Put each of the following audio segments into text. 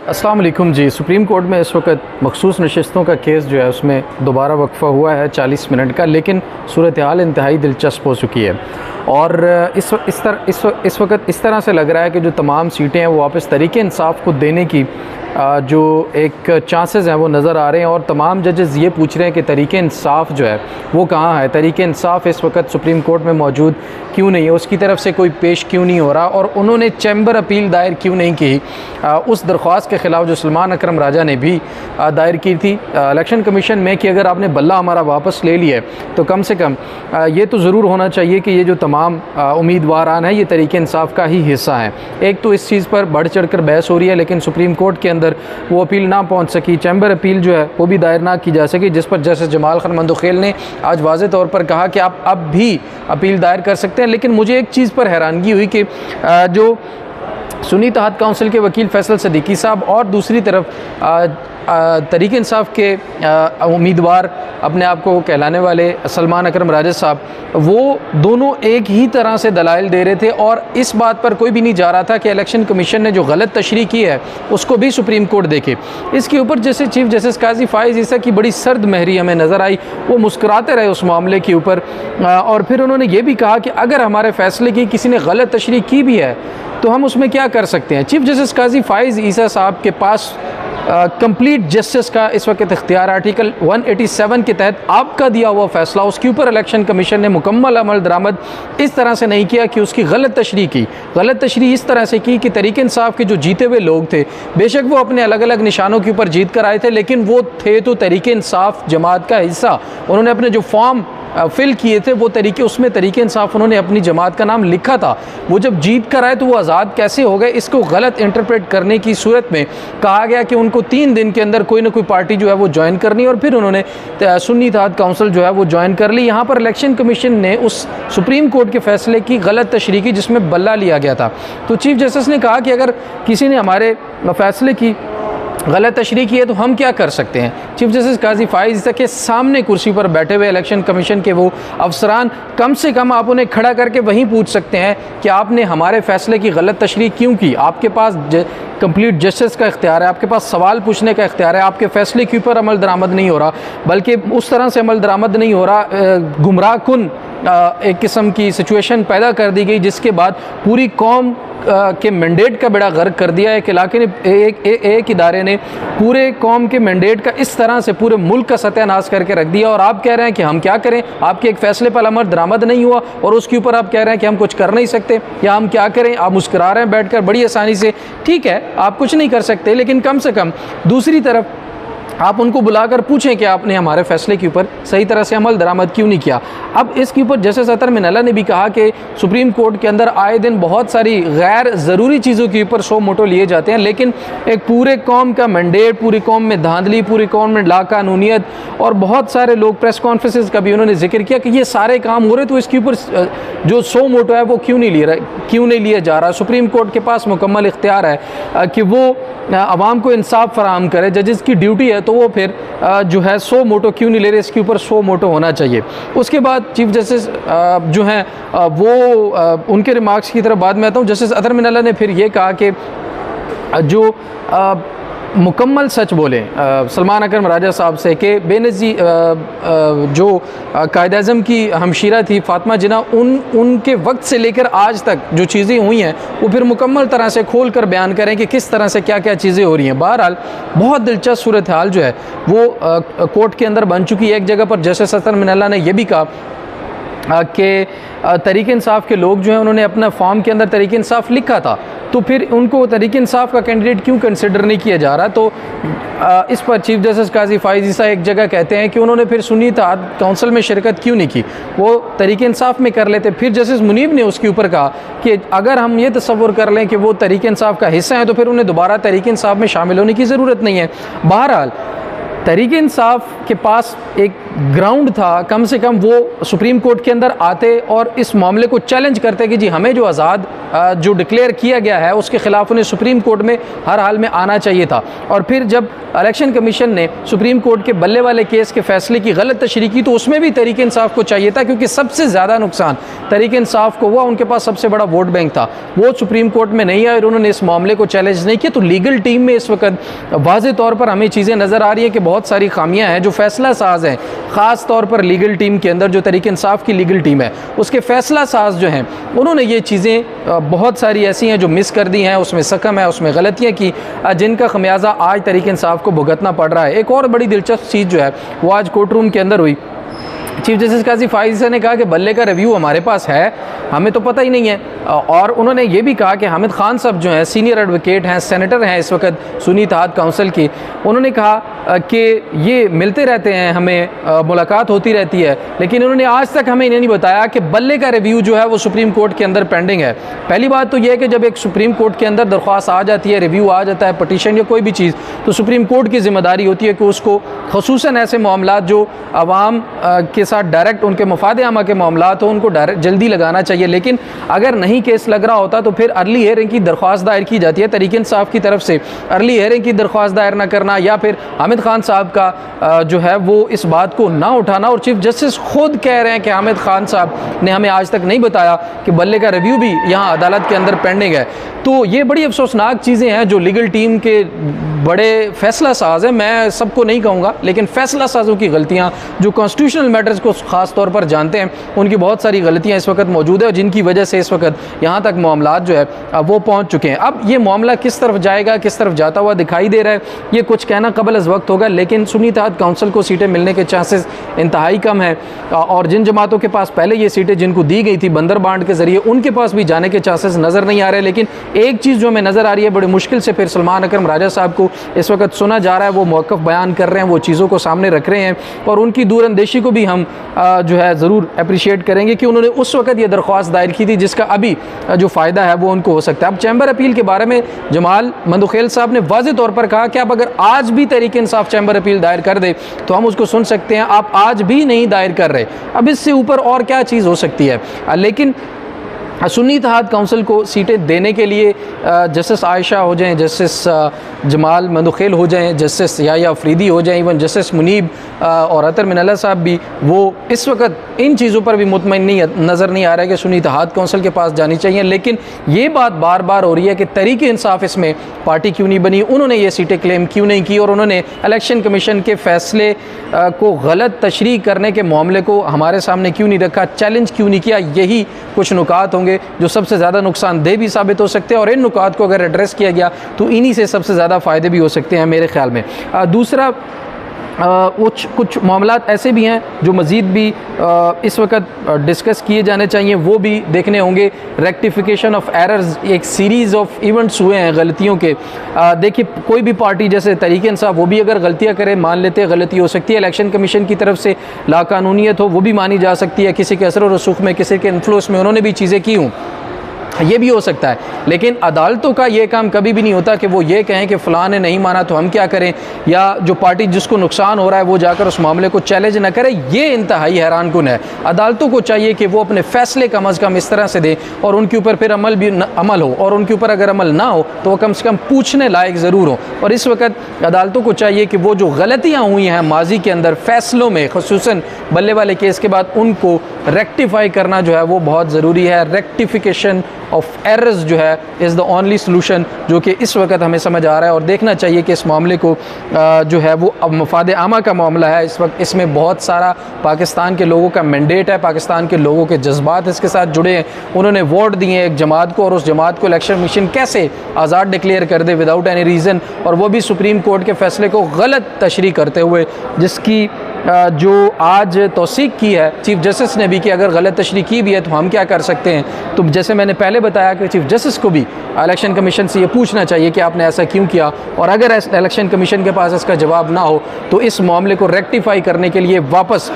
अस्सलाम वालेकुम जी। Supreme court में इस वक्त मखसूस नशिस्तों का केस जो है उसमें दोबारा वक्फ़ा हुआ है 40 मिनट का, लेकिन सूरत हाल इंतहाई दिलचस्प हो चुकी है और इस वक्त इस तरह से लग रहा है कि जो तमाम सीटें हैं वो वापस तरीके इंसाफ को देने की जो एक चांसेस हैं वो नज़र आ रहे हैं और तमाम जजेस ये पूछ रहे हैं कि तरीके इंसाफ जो है वो कहाँ है, तरीके इंसाफ इस वक्त सुप्रीम कोर्ट में मौजूद क्यों नहीं है, उसकी तरफ से कोई पेश क्यों नहीं हो रहा और उन्होंने चैम्बर अपील दायर क्यों नहीं की उस दरख्वास्त के ख़िलाफ़ जो सलमान अकरम राजा ने भी दायर की थी इलेक्शन कमीशन में कि अगर आपने बल्ला हमारा वापस ले लिया तो कम से कम ये तो ज़रूर होना चाहिए कि ये जो तमाम उम्मीदवारान हैं ये तरीके इंसाफ का ही हिस्सा हैं। एक तो इस चीज़ पर बढ़ चढ़ कर बहस हो रही है, लेकिन सुप्रीम कोर्ट के अंदर वो अपील ना पहुंच सकी, चैम्बर अपील जो है वो भी दायर ना की जा सकी, जिस पर जस्टिस जमाल खान मंदोखेल ने आज वाज़े तौर पर कहा कि आप अब भी अपील दायर कर सकते हैं। लेकिन मुझे एक चीज़ पर हैरानगी हुई कि जो सुन्नी तहत काउंसिल के वकील फैसल सदीकी साहब और दूसरी तरफ तरीके इंसाफ के उम्मीदवार अपने आप को कहलाने वाले सलमान अकरम राजा साहब, वो दोनों एक ही तरह से दलाइल दे रहे थे और इस बात पर कोई भी नहीं जा रहा था कि इलेक्शन कमीशन ने जो गलत तशरीह की है उसको भी सुप्रीम कोर्ट देखे। इसके ऊपर जैसे चीफ जस्टिस काजी फाइज ईसा की बड़ी सर्द महरी हमें नज़र आई, वो मुस्कुराते रहे उस मामले के ऊपर और फिर उन्होंने ये भी कहा कि अगर हमारे फैसले की किसी ने गलत तशरीह की भी है तो हम उसमें क्या कर सकते हैं। चीफ जस्टिस काजी फाइज ईसा साहब के पास कंप्लीट जस्टिस का इस वक्त इख्तियार आर्टिकल 187 के तहत आपका दिया हुआ फैसला, उसके ऊपर इलेक्शन कमीशन ने मुकम्मल अमल दरामद इस तरह से नहीं किया कि उसकी गलत तशरीह की। गलत तशरीह इस तरह से की कि तरीके इंसाफ के जो जीते हुए लोग थे, बेशक वो अपने अलग अलग निशानों के ऊपर जीत कर आए थे, लेकिन वो थे तो तरीके इंसाफ जमात का हिस्सा। उन्होंने अपने जो फॉर्म फिल किए थे वो तरीके, उसमें तरीके इंसाफ उन्होंने अपनी जमात का नाम लिखा था। वो जब जीत कर आए तो वो आज़ाद कैसे हो गए, इसको गलत इंटरप्रेट करने की सूरत में कहा गया कि उनको 3 दिन के अंदर कोई ना कोई पार्टी जो है वो ज्वाइन करनी और फिर उन्होंने सुन्नी तहत काउंसिल जो है वो ज्वाइन कर ली। यहाँ पर इलेक्शन कमीशन ने उस सुप्रीम कोर्ट के फैसले की गलत तशरीह की जिसमें बल्ला लिया गया था। तो चीफ जस्टिस ने कहा कि अगर किसी ने हमारे फैसले की गलत तशरीह की है तो हम क्या कर सकते हैं। चीफ जस्टिस काजी फाइज ईसा के सामने कुर्सी पर बैठे हुए इलेक्शन कमीशन के वो अफसरान, कम से कम आप उन्हें खड़ा करके वहीं पूछ सकते हैं कि आपने हमारे फैसले की गलत तशरीह क्यों की। आपके पास कंप्लीट जस्टिस का इख्तियार है, आपके पास सवाल पूछने का इख्तियार है, आपके फैसले के ऊपर अमल दरामद नहीं हो रहा, बल्कि उस तरह से अमल दरामद नहीं हो रहा, गुमराह कुन एक किस्म की सिचुएशन पैदा कर दी गई जिसके बाद पूरी कौम के मैंडेट का बेड़ा गर्क कर दिया। एक इलाके ने एक इदारे ने पूरे कौम के मैंडेट का इस तरह से पूरे मुल्क का सत्यानाश करके रख दिया और आप कह रहे हैं कि हम क्या करें, आपके एक फ़ैसले पर अमल दरामद नहीं हुआ और उसके ऊपर आप कह रहे हैं कि हम कुछ कर नहीं सकते या हम क्या करें। आप मुस्कुरा रहे हैं बैठकर बड़ी आसानी से, ठीक है आप कुछ नहीं कर सकते, लेकिन कम से कम दूसरी तरफ आप उनको बुलाकर पूछें कि आपने हमारे फैसले के ऊपर सही तरह से अमल दरामद क्यों नहीं किया। अब इसके ऊपर जस्टिस अतर मिनल्ला ने भी कहा कि सुप्रीम कोर्ट के अंदर आए दिन बहुत सारी गैर ज़रूरी चीज़ों के ऊपर सो मोटो लिए जाते हैं, लेकिन एक पूरे कौम का मैंडेट, पूरी कौम में धांधली, पूरी कौम में लाकानूनियत और बहुत सारे लोग प्रेस कॉन्फ्रेंसेस का भी उन्होंने जिक्र किया कि ये सारे काम हो रहे, तो इसके ऊपर जो सो मोटो है वो क्यों नहीं लिया जा रहा। सुप्रीम कोर्ट के पास मुकम्मल इख्तियार है कि वो आवाम को इंसाफ फराहम करे, जजेस की ड्यूटी है, तो वो फिर जो है सो मोटो क्यों नहीं ले रहे, इसके ऊपर सो मोटो होना चाहिए। उसके बाद चीफ जस्टिस जो हैं वो उनके रिमार्क्स की तरफ बाद में आता हूँ। जस्टिस अतर मिनल्ला ने फिर ये कहा कि जो मुकम्मल सच बोले सलमान अकरम राजा साहब से कि बेनज़ीर जो कायद-ए-आज़म की हमशीरा थी फातिमा जिन्ना, उनके वक्त से लेकर आज तक जो चीज़ें हुई हैं वो फिर मुकम्मल तरह से खोल कर बयान करें कि किस तरह से क्या क्या चीज़ें हो रही हैं। बहरहाल बहुत दिलचस्प सूरत हाल जो है वो कोर्ट के अंदर बन चुकी है। एक जगह पर जस्टिस अतर मिनल्ला ने यह भी कहा कि तरीके इंसाफ के लोग जो हैं उन्होंने अपना फॉर्म के अंदर तरीके इंसाफ लिखा था, तो फिर उनको तरीके इंसाफ का कैंडिडेट क्यों कंसिडर नहीं किया जा रहा। तो इस पर चीफ जस्टिस काजी फाइज ईसा एक जगह कहते हैं कि उन्होंने फिर सुन्नी तहत काउंसिल में शिरकत क्यों नहीं की, वो तरीके इंसाफ में कर लेते। फिर जस्टिस मुनीब ने उसके ऊपर कहा कि अगर हम ये तस्वुर कर लें कि वो तरीके इंसाफ का हिस्सा है तो फिर उन्हें दोबारा तरीके इंसाफ में शामिल होने की ज़रूरत नहीं है। बहरहाल तरीके इंसाफ के पास एक ग्राउंड था, कम से कम वो सुप्रीम कोर्ट के अंदर आते और इस मामले को चैलेंज करते कि जी हमें जो आज़ाद जो डिक्लेयर किया गया है उसके ख़िलाफ़ उन्हें सुप्रीम कोर्ट में हर हाल में आना चाहिए था। और फिर जब इलेक्शन कमीशन ने सुप्रीम कोर्ट के बल्ले वाले केस के फैसले की गलत तशरीह की तो उसमें भी तहरीक इंसाफ को चाहिए था, क्योंकि सबसे ज़्यादा नुकसान तहरीक इंसाफ को हुआ, उनके पास सबसे बड़ा वोट बैंक था, वो सुप्रीम कोर्ट में नहीं आए और उन्होंने इस मामले को चैलेंज नहीं किया। तो लीगल टीम में इस वक्त वाज़े तौर पर हमें चीज़ें नज़र आ रही हैं कि बहुत सारी खामियाँ हैं जो फैसला साज हैं, ख़ास तौर पर लीगल टीम के अंदर जो तहरीक इंसाफ की लीगल टीम है उसके फैसला साज जो हैं उन्होंने ये चीज़ें बहुत सारी ऐसी हैं जो मिस कर दी हैं, उसमें सकम है, उसमें गलतियाँ की, जिनका खमियाजा आज तहरीक इंसाफ को भुगतना पड़ रहा है। एक और बड़ी दिलचस्प चीज़ जो है वो आज कोर्ट रूम के अंदर हुई। चीफ जस्टिस काजी फाइज ने कहा कि बल्ले का रिव्यू हमारे पास है, हमें तो पता ही नहीं है। और उन्होंने ये भी कहा कि हामिद खान साहब जो हैं सीनियर एडवोकेट हैं, सेनेटर हैं इस वक्त सुन्नी इत्तेहाद काउंसिल की, उन्होंने कहा कि ये मिलते रहते हैं, हमें मुलाकात होती रहती है, लेकिन उन्होंने आज तक हमें इन्हें नहीं बताया कि बल्ले का रिव्यू जो है वो सुप्रीम कोर्ट के अंदर पेंडिंग है। पहली बात तो यह है कि जब एक सुप्रीम कोर्ट के अंदर दरख्वास्त आ जाती है, रिव्यू आ जाता है, पटिशन या कोई भी चीज़, तो सुप्रीम कोर्ट की जिम्मेदारी होती है कि उसको खसूसन ऐसे मामला जो आवाम के साथ डायरेक्ट उनके मफाद आमा के मामलात हो उनको डायरेक्ट जल्दी लगाना चाहिए। लेकिन अगर नहीं केस लग रहा होता तो फिर अर्ली हेयरिंग की दरख्वास्त दायर की जाती है तहरीक इंसाफ की तरफ से। अर्ली हेयरिंग की दरख्वास्त दायर ना करना या फिर हामिद खान साहब का जो है वो इस बात को ना उठाना, और चीफ जस्टिस खुद कह रहे हैं कि हामिद खान साहब ने हमें आज तक नहीं बताया कि बल्ले का रिव्यू भी यहाँ अदालत के अंदर पेंडिंग है। तो ये बड़ी अफसोसनाक चीज़ें हैं जो लीगल टीम के बड़े फैसला साज हैं, मैं सबको नहीं कहूँगा, लेकिन फैसला साजों की गलतियाँ जो कॉन्स्टिट्यूशनल मैटर्स को ख़ास तौर पर जानते हैं उनकी बहुत सारी गलतियाँ इस वक्त मौजूद है और जिनकी वजह से इस वक्त यहाँ तक मामलात जो है वो पहुँच चुके हैं। अब ये मामला किस तरफ जाएगा, किस तरफ जाता हुआ दिखाई दे रहा है, ये कुछ कहना कबल अज़ वक्त होगा, लेकिन सुन्नी इत्तेहाद काउंसिल को सीटें मिलने के चांसेस इंतहाई कम है। और जिन जमातों के पास पहले ये सीटें जिनको दी गई थी बंदर बांड के ज़रिए, उनके पास भी जाने के चांसेस नज़र नहीं आ रहे। लेकिन एक चीज़ जो हमें नज़र आ रही है, बड़ी मुश्किल से फिर सलमान अकरम राजा साहब को इस वक्त सुना जा रहा है, वो मौक़िफ़ बयान कर रहे हैं, वो चीज़ों को सामने रख रहे हैं और उनकी दूरअंदेशी को भी हम जो है ज़रूर अप्रिशिएट करेंगे कि उन्होंने उस वक्त ये दरख्वास्त दायर की थी जिसका अभी जो फ़ायदा है वो उनको हो सकता है। अब चैम्बर अपील के बारे में जमाल मंदुखेल साहब ने वाज़े तौर पर कहा कि आप अगर आज भी तहरीक इंसाफ चैम्बर अपील दायर कर दे तो हम उसको सुन सकते हैं, आप आज भी नहीं दायर कर रहे, अब इससे ऊपर और क्या चीज़ हो सकती है। लेकिन सुन्नी इत्तेहाद काउंसिल को सीटें देने के लिए जस्टिस आयशा हो जाएं, जस्टिस जमाल मंदुखेल हो जाएं, जस्टिस याया अफरीदी हो जाएं, इवन जस्टिस मुनीब और अतर मिनल्ला साहब भी, वो इस वक्त इन चीज़ों पर भी मुतमईन नहीं नज़र नहीं आ रहा है कि सुन्नी इत्तेहाद काउंसिल के पास जानी चाहिए। लेकिन ये बात बार बार हो रही है कि तहरीक इंसाफ इसमें पार्टी क्यों नहीं बनी, उन्होंने ये सीटें क्लेम क्यों नहीं की और उन्होंने इलेक्शन कमीशन के फ़ैसले को गलत तशरीह करने के मामले को हमारे सामने क्यों नहीं रखा, चैलेंज क्यों नहीं किया। यही कुछ नुकात होंगे जो सबसे ज़्यादा नुकसानदेह भी साबित हो सकते हैं और इन नुकात को अगर एड्रेस किया गया तो इन्हीं से सबसे ज़्यादा फ़ायदे भी हो सकते हैं मेरे ख्याल में। दूसरा कुछ मामलात ऐसे भी हैं जो मज़ीद भी इस वक्त डिस्कस किए जाने चाहिए, वो भी देखने होंगे। रेक्टिफिकेशन ऑफ एरर्स, एक सीरीज़ ऑफ इवेंट्स हुए हैं गलतियों के। देखिए कोई भी पार्टी जैसे तहरीक इंसाफ वो भी अगर गलतियां करे, मान लेते हैं गलती हो सकती है, इलेक्शन कमीशन की तरफ से लाकानूनियत हो वो भी मानी जा सकती है, किसी के असर और रसूख में, किसी के इन्फ्लुएंस में उन्होंने भी चीज़ें की हों, ये भी हो सकता है। लेकिन अदालतों का ये काम कभी भी नहीं होता कि वो ये कहें कि फ़लाँ ने नहीं माना तो हम क्या करें, या जो पार्टी जिसको नुकसान हो रहा है वो जाकर उस मामले को चैलेंज ना करे। ये इंतहाई हैरानकुन है। अदालतों को चाहिए कि वो अपने फ़ैसले कम अज़ कम इस तरह से दें और उनके ऊपर फिर अमल हो, और उनके ऊपर अगर अमल ना हो तो वो कम से कम पूछने लायक ज़रूर हो। और इस वक्त अदालतों को चाहिए कि वो जो गलतियाँ हुई हैं माजी के अंदर फ़ैसलों में, ख़ुसूसन बल्ले वाले केस के बाद, उनको रेक्टिफाई करना जो है वो बहुत ज़रूरी है। रेक्टिफिकेशन ऑफ एरर्स जो है इज़ द ओनली सोल्यूशन जो कि इस वक्त हमें समझ आ रहा है। और देखना चाहिए कि इस मामले को जो है वो अब मफाद आमा का मामला है, इस वक्त इसमें बहुत सारा पाकिस्तान के लोगों का मैंडेट है, पाकिस्तान के लोगों के जज्बात इसके साथ जुड़े हैं। उन्होंने वोट दिए एक जमात को और उस जमात को इलेक्शन कमीशन कैसे आज़ाद डिक्लेयर कर दे विदाउट एनी रीज़न, और वो भी सुप्रीम कोर्ट के फ़ैसले को गलत तशरीह करते हुए, जिसकी जो आज तौसीक की है चीफ जस्टिस ने भी कि अगर गलत तशरीह की भी है तो हम क्या कर सकते हैं। तो जैसे मैंने पहले बताया कि चीफ जस्टिस को भी इलेक्शन कमीशन से ये पूछना चाहिए कि आपने ऐसा क्यों किया, और अगर इलेक्शन कमीशन के पास इसका जवाब ना हो तो इस मामले को रेक्टिफाई करने के लिए वापस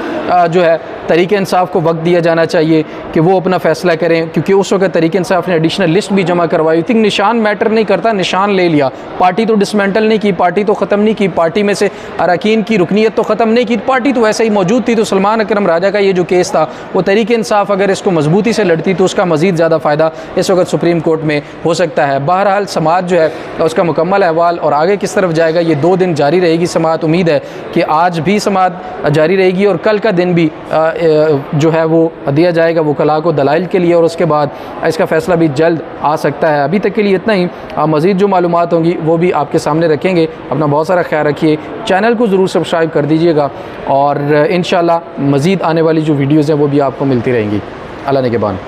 जो है तहरीक इंसाफ को वक्त दिया जाना चाहिए कि वो अपना फ़ैसला करें, क्योंकि उस वक्त तहरीक इंसाफ ने एडिशनल लिस्ट भी जमा करवाई थी। निशान मैटर नहीं करता, निशान ले लिया, पार्टी तो डिसमेंटल नहीं की, पार्टी तो ख़त्म नहीं की, पार्टी में से अरकान की रुकनीत तो ख़त्म नहीं की, पार्टी तो वैसे ही मौजूद थी। तो सलमान अकरम राजा का ये जो केस था वो तहरीक इंसाफ अगर इसको मजबूती से लड़ती तो उसका मज़ीद ज़्यादा फ़ायदा इस वक्त सुप्रीम कोर्ट में हो सकता है। बहरहाल समाअत जो है उसका मुकम्मल अहवाल और आगे किस तरफ जाएगा, ये 2 दिन जारी रहेगी समाअत। उम्मीद है कि आज भी समाअत जारी रहेगी और कल का दिन भी जो है वो दिया जाएगा वकला को दलाइल के लिए, और उसके बाद इसका फ़ैसला भी जल्द आ सकता है। अभी तक के लिए इतना ही। मज़ीद जो मालूमात होंगी वो भी आपके सामने रखेंगे। अपना बहुत सारा ख्याल रखिए, चैनल को ज़रूर सब्सक्राइब कर दीजिएगा और इंशाअल्लाह मज़ीद आने वाली जो वीडियोज़ हैं वो भी आपको मिलती रहेंगी। अल्लाह ने के बान।